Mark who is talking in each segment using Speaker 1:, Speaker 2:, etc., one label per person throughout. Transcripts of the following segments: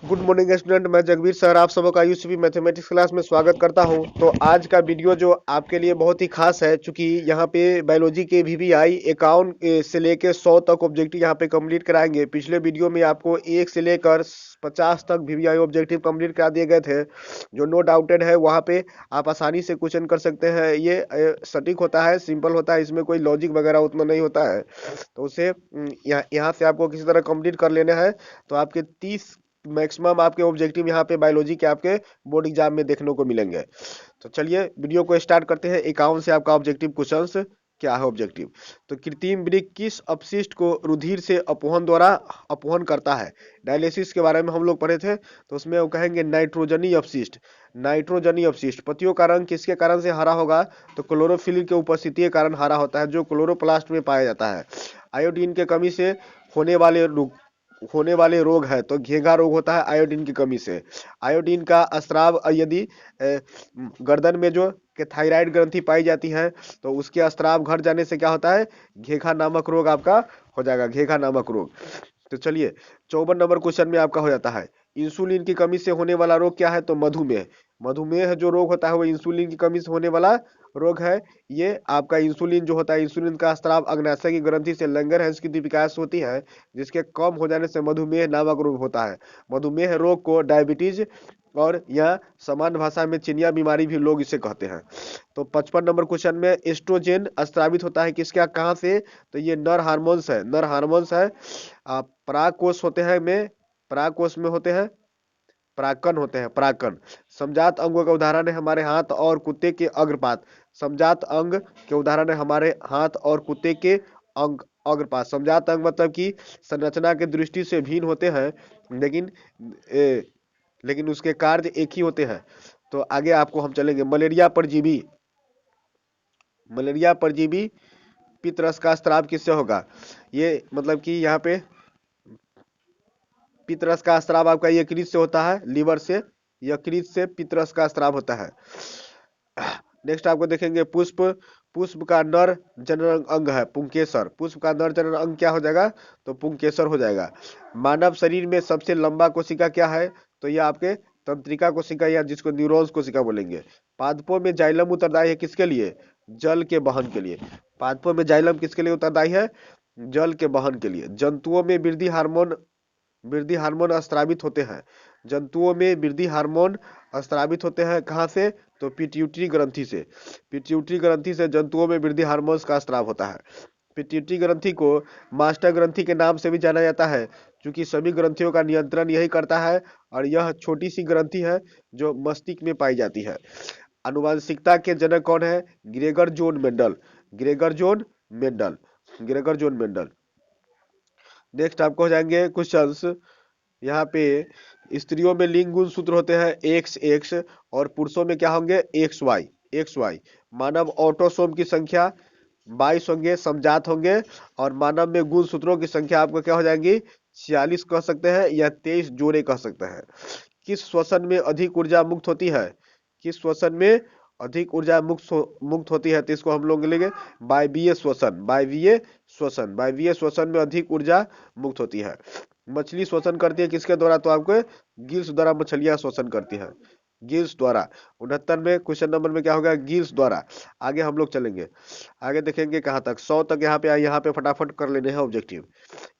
Speaker 1: Good morning student, मैं Jagbir sir आप सबका यूसीपी मैथमेटिक्स क्लास में स्वागत करता हूं। तो आज का वीडियो जो आपके लिए बहुत ही खास है, चूंकि यहाँ पे बायोलॉजी के वीवीआई 51 से लेके 100 तक ऑब्जेक्टिव यहाँ पे कंप्लीट कराएंगे। पिछले वीडियो में आपको 1 से लेकर 50 तक वीवीआई ऑब्जेक्टिव कंप्लीट करा दिए गए थे, जो नो डाउटेड है। वहाँ पे आप आसानी से क्वेश्चन कर सकते हैं। ये सटीक होता है, सिंपल होता है, इसमें कोई लॉजिक वगैरह उतना नहीं होता है। तो उसे यहाँ से आपको किसी तरह कंप्लीट कर लेना है। तो आपके 30 मैक्सिमम आपके ऑब्जेक्टिव यहाँ पे बायोलॉजी के आपके बोर्ड एग्जाम में देखने को मिलेंगे। तो चलिए वीडियो को स्टार्ट करते हैं। 51 से आपका ऑब्जेक्टिव क्वेश्चंस क्या है ऑब्जेक्टिव। तो कृत्रिम वृक्क किस अपशिष्ट को रुधिर से अपवहन द्वारा अपवहन करता है। डायलिसिस के बारे में हम लोग पढ़े थे, तो उसमें वो कहेंगे नाइट्रोजनी अपशिष्ट। नाइट्रोजनी अपशिष्ट पतियों का रंग किसके कारण से हरा होगा, तो क्लोरोफिल के उपस्थिति के कारण हरा होता है, जो क्लोरोप्लास्ट में पाया जाता है। आयोडीन की कमी से होने वाले रोग है, तो घेंघा रोग होता है आयोडीन की कमी से। आयोडीन का स्राव यदि गर्दन में जो कि थायराइड ग्रंथि पाई जाती है, तो उसके स्राव घट जाने से क्या होता है, घेंघा नामक रोग आपका हो जाएगा, घेंघा नामक रोग। तो चलिए 54 नंबर क्वेश्चन में आपका हो जाता है, इंसुलिन की कमी से होने वाला रोग क्या है, तो मधुमेह। मधुमेह जो रोग होता है वो इंसुलिन की कमी से होने वाला रोग है। ये आपका इंसुलिन जो होता है, इंसुलिन का स्राव अग्नाशय की ग्रंथि से लंगरहंस की विकास होती है, जिसके कम हो जाने से मधुमेह नामक रोग होता है। मधुमेह रोग को डायबिटीज और यह सामान्य भाषा में चिनिया बीमारी भी लोग इसे कहते हैं। तो 55 नंबर क्वेश्चन में एस्ट्रोजन स्रावित होता है किसका कहाँ से, तो ये नर हार्मोन्स है, नर हार्मोन्स है। परागकोश होते हैं में, परागकोश में होते हैं परागकण होते हैं, परागकण। समजात अंगों का उदाहरण है हमारे हाथ और कुत्ते के अग्रपात। समजात अंग के उदाहरण है हमारे हाथ और कुत्ते के अंग अग्रपात। समजात अंग मतलब कि संरचना के दृष्टि से भिन्न होते हैं, लेकिन लेकिन उसके कार्य एक ही होते हैं। तो आगे आपको हम चलेंगे, मलेरिया परजीवी। मलेरिया परजीवी पित्त का स्राव किससे होगा, ये मतलब कि यहाँ पे पित्त का स्राव आपका यकृत से होता है, लीवर से, यकृत से पित्त का स्राव होता है। नेक्स्ट आपको देखेंगे पुष्प। पुष्प का नर जनन अंग है पुंकेसर। पुष्प का नर जनन अंग क्या हो जाएगा, तो पुंकेसर हो जाएगा। मानव शरीर में सबसे लंबा कोशिका क्या है, तो ये आपके तंत्रिका कोशिका, या जिसको न्यूरॉन्स कोशिका बोलेंगे। पादपों में जाइलम उत्तरदायी है किसके लिए, जल के वहन के लिए। पादपों में जाइलम किसके लिए उत्तरदायी है, जल के वहन के लिए। जंतुओं में वृद्धि हार्मोन स्रावित होते हैं। जंतुओं में वृद्धि हार्मोन स्रावित होते हैं कहाँ से, तो पिट्यूटरी ग्रंथि से। पिट्यूटरी ग्रंथि से जंतुओं में वृद्धि हार्मोन्स का स्राव होता है। पिट्यूटरी ग्रंथि को मास्टर ग्रंथि के नाम से भी जाना जाता है, क्योंकि सभी ग्रंथियों का नियंत्रण यही करता है, और यह छोटी सी ग्रंथि है जो मस्तिष्क में पाई जाती है। आनुवंशिकता के जनक कौन है, Gregor zone Mendel. Gregor zone Mendel, Gregor zone Mendel. Next आपको हो जाएंगे क्वेश्चंस। यहाँ पे स्त्रियों में लिंग गुण सूत्र होते हैं एक्स एक्स, और पुरुषों में क्या होंगे, एक्स वाई एक्स वाई। मानव ऑटोसोम की संख्या 22 होंगे, समजात होंगे। और मानव में गुण सूत्रों की संख्या आपको क्या हो जाएंगी, 46 कह सकते हैं, या 23 जोड़े कह सकते हैं। किस श्वसन में अधिक ऊर्जा मुक्त होती है, किस श्वसन में अधिक ऊर्जा मुक्त होती है, तो इसको हम लोग लेंगे वायवीय श्वसन। वायवीय श्वसन, वायवीय श्वसन में अधिक ऊर्जा मुक्त होती है। मछली श्वसन करती है किसके द्वारा, तो आपको गिल्स द्वारा मछलियां श्वसन करती है, गिल्स द्वारा। 69 में क्वेश्चन नंबर में क्या होगा, गिल्स द्वारा। आगे हम लोग चलेंगे, आगे देखेंगे कहाँ तक, 100 तक यहाँ पे फटाफट कर लेने हैं ऑब्जेक्टिव,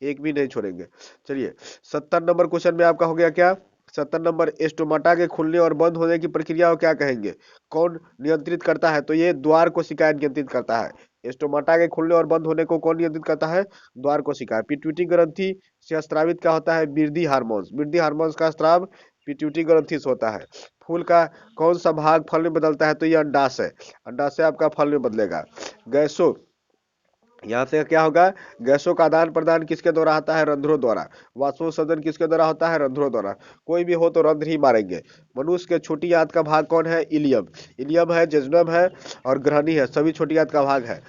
Speaker 1: एक भी नहीं छोड़ेंगे। चलिए 70 नंबर क्वेश्चन में आपका हो गया क्या, 70 नंबर, स्टोमाटा के खुलने और बंद होने की प्रक्रिया को क्या कहेंगे, कौन नियंत्रित करता है, तो ये द्वार कोशिकाएं नियंत्रित करता है। स्टोमाटा के खुलने और बंद होने को कौन नियंत्रित करता है, द्वार कोशिकाएं। पिट्यूटरी ग्रंथि से स्रावित क्या होता है, वृद्धि हार्मोन्स। वृद्धि हार्मोन्स का स्राव पिट्यूटरी ग्रंथि से होता है। फूल का कौन सा भाग फल में बदलता है, तो ये अंडाशय। अंडाशय आपका फल में बदलेगा। गैसों, यहाँ से क्या होगा, गैसों का आदान प्रदान किसके द्वारा होता है, रंध्रों द्वारा। वाष्पोत्सर्जन किसके द्वारा होता है, रंध्रों द्वारा। कोई भी हो तो रंध्र ही मारेंगे। मनुष्य के छोटी आंत का भाग कौन है, इलियम। इलियम है, जेजुनम है, और ग्रहणी है, सभी छोटी आंत का भाग है।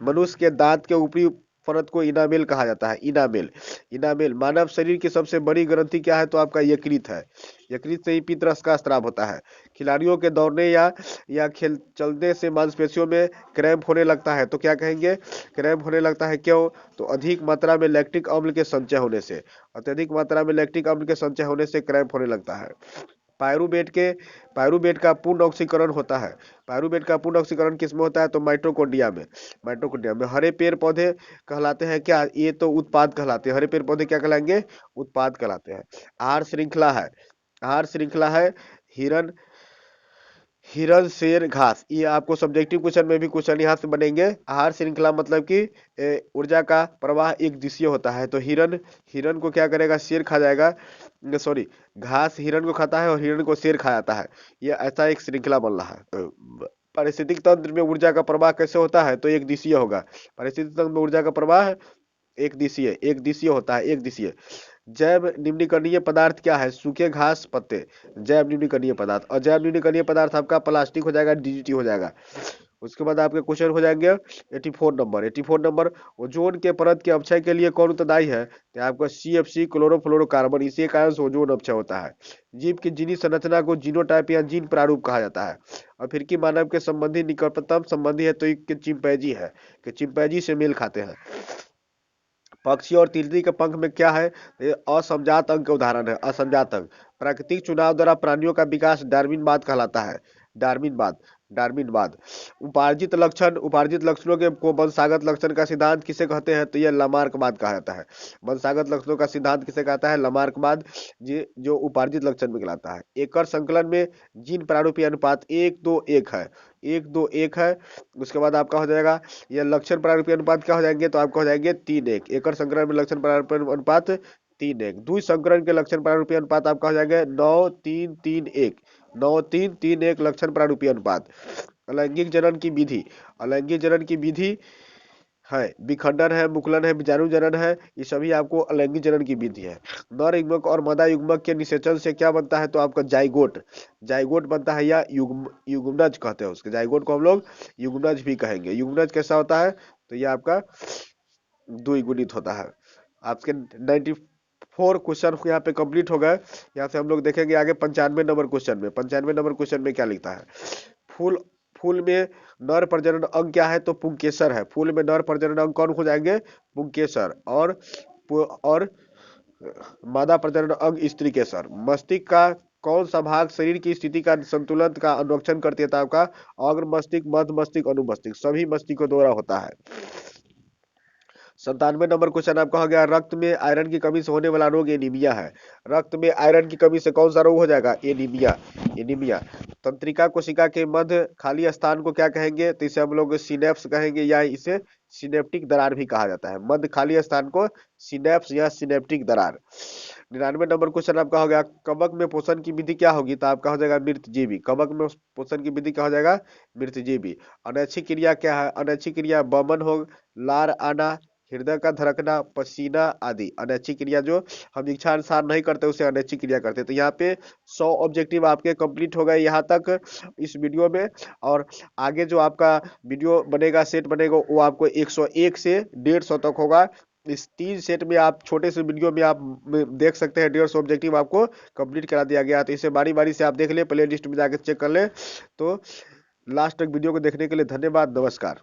Speaker 1: मनुष्य के दांत के ऊपरी परत को इनामेल कहा जाता है। Enamel, enamel. मानव शरीर की सबसे बड़ी ग्रंथि क्या है? तो आपका यकृत है। यकृत से ही पित्त का स्राव होता है। खिलाड़ियों के दौड़ने या खेल चलने से मांसपेशियों में क्रैम्प होने लगता है तो क्या कहेंगे? क्रैम्प होने लगता है, क्यों? तो अधिक मात्रा में लैक्टिक अम्ल के संचय होने से। अत्यधिक मात्रा में लैक्टिक अम्ल के संचय होने से क्रैम्प होने लगता है। पायरुवेट का पूर्ण ऑक्सीकरण होता है। पायरुवेट का पूर्ण ऑक्सीकरण किसमें होता है? तो माइटोकॉन्ड्रिया में। माइटोकॉन्ड्रिया में। हरे पेड़ पौधे कहलाते हैं क्या? ये तो उत्पाद कहलाते हैं। हरे पेड़ पौधे क्या कहलाएंगे? उत्पाद कहलाते हैं। आहार श्रृंखला है, आहार श्रृंखला है हिरण, हिरण शेर घास। ये आपको सब्जेक्टिव क्वेश्चन में भी क्वेश्चन यहाँ से बनेंगे। आहार श्रृंखला मतलब कि ऊर्जा का प्रवाह एक दिशीय होता है। तो हिरण, हिरण को क्या करेगा? शेर खा जाएगा। सॉरी, घास हिरण को खाता है और हिरण को शेर खा जाता है। ये ऐसा एक श्रृंखला बन रहा है। तो पारिस्थितिक तंत्र में ऊर्जा का प्रवाह कैसे होता है? तो एक दिशीय होगा। पारिस्थितिक तंत्र में ऊर्जा का प्रवाह एक दिशीय होता है, एक दिशीय। जैव निम्नीकरणीय पदार्थ क्या है? सूखे घास, पत्ते, जैव निम्नीकरणीय पदार्थ। और जैव निम्नीकरणीय पदार्थ आपका प्लास्टिक हो जाएगा, डीडीटी हो जाएगा। उसके बाद आपके क्वेश्चन हो जाएंगे 84 नंबर। 84 नंबर, ओजोन के परत के अपक्षय के लिए कौन उत्तरदायी है? तो आपका CFC, क्लोरोफ्लोरोकार्बन। इसी कारण से ओजोन अपक्षय होता है। जीव की जीनी संरचना को जीनोटाइप या जीन प्रारूप कहा जाता है। और फिर की मानव के संबंधी निकटतम संबंधी है तो एक चिंपैंजी है, कि चिंपैंजी से मेल खाते हैं। पक्षी और तितली के पंख में क्या है? ये असंजात अंग के उदाहरण है। असंजात अंग। प्राकृतिक चुनाव द्वारा प्राणियों का विकास डार्विनवाद कहलाता है। डार्विनवाद, डार्विनवाद। उपार्जित लक्षणों के को वंशागत लक्षण का सिद्धांत किसे कहते हैं? तो यह लामार्कवाद कहा जाता है। वंशागत लक्षणों का सिद्धांत किसे कहता है? लामार्कवाद। जो उपार्जित लक्षण में कहलाता है। एकल संकलन में जीन प्रारूपी अनुपात 1:2:1 है। 1:2:1 है। उसके बाद आपका हो जाएगा ये लक्षण प्रारूपी अनुपात क्या हो जाएंगे? तो आपका हो जाएंगे 3:1। एकल संकरण में लक्षण प्रारूपी अनुपात 3:1। द्विसंकरण के लक्षण प्रारूपी अनुपात आपका हो जाएगा 9:3:3:1। 9:3:3:1 लक्षण प्रारूपी अनुपात। अलैंगिक जनन की विधि, अलैंगिक जनन की विधि है विखंडन है, मुकुलन है, बीजाणु जनन है। ये सभी आपको अलैंगिक जनन की विधि है। नर युग्मक और मादा युग्मक के निषेचन से क्या बनता है? तो आपका जाइगोट, जाइगोट बनता है, या युग्मनज कहते हैं उसके। जाइगोट को हम लोग युग्मनज भी कहेंगे। युग्मनज कैसा होता है? तो ये आपका द्विगुणित होता है। आपके 94 क्वेश्चन यहाँ पे कंप्लीट हो गए। यहाँ से हम लोग देखेंगे आगे 95 नंबर क्वेश्चन में। 95 नंबर क्वेश्चन में क्या लिखता है? फूल, फूल में नर प्रजनन अंग क्या है? तो पुंकेसर है। फूल में नर प्रजनन अंग कौन हो जाएंगे? पुंकेसर। और मादा प्रजनन अंग स्त्री केसर। मस्तिष्क का कौन सा भाग शरीर की स्थिति का संतुलन का अनुरक्षण करती है? तो आपका अग्र मस्तिष्क, मध्य मस्तिष्क, अनुमस्तिष्क। सभी मस्तिष्क द्वारा होता है। 97 नंबर क्वेश्चन आपका हो गया, रक्त में आयरन की कमी से होने वाला रोग एनीमिया है। रक्त में आयरन की कमी से कौन सा रोग हो जाएगा? Anaemia, anaemia. तंत्रिका कोशिका के मध्य खाली स्थान को क्या कहेंगे? तो इसे हम लोग सिनेप्स कहेंगे, या इसे सिनेप्टिक दरार भी कहा जाता है। मध्य खाली स्थान को सिनेप्स या सिनेप्टिक दरार। 99 नंबर क्वेश्चन आपका हो गया, कवक में पोषण की विधि क्या होगी? तो आपका हो जाएगा मृतजीवी। कवक में पोषण की विधि क्या हो जाएगा? मृतजीवी। अनैच्छिक क्रिया क्या है? अनैच्छिक क्रिया बमन हो, लार आना, हृदय का धड़कना, पसीना आदि। अनैच्छिक क्रिया जो हम इच्छा अनुसार नहीं करते उसे अनैच्छिक क्रिया करते। तो यहाँ पे 100 ऑब्जेक्टिव आपके कंप्लीट हो गए यहाँ तक इस वीडियो में। और आगे जो आपका वीडियो बनेगा, सेट बनेगा, वो आपको 101 से 150 तक होगा। इस 3 सेट में आप छोटे से वीडियो में आप देख सकते हैं 150 ऑब्जेक्टिव आपको कंप्लीट करा दिया गया। तो इसे बारी बारी से आप देख ले, प्ले लिस्ट में जाकर चेक कर ले। तो लास्ट तक वीडियो को देखने के लिए धन्यवाद। नमस्कार।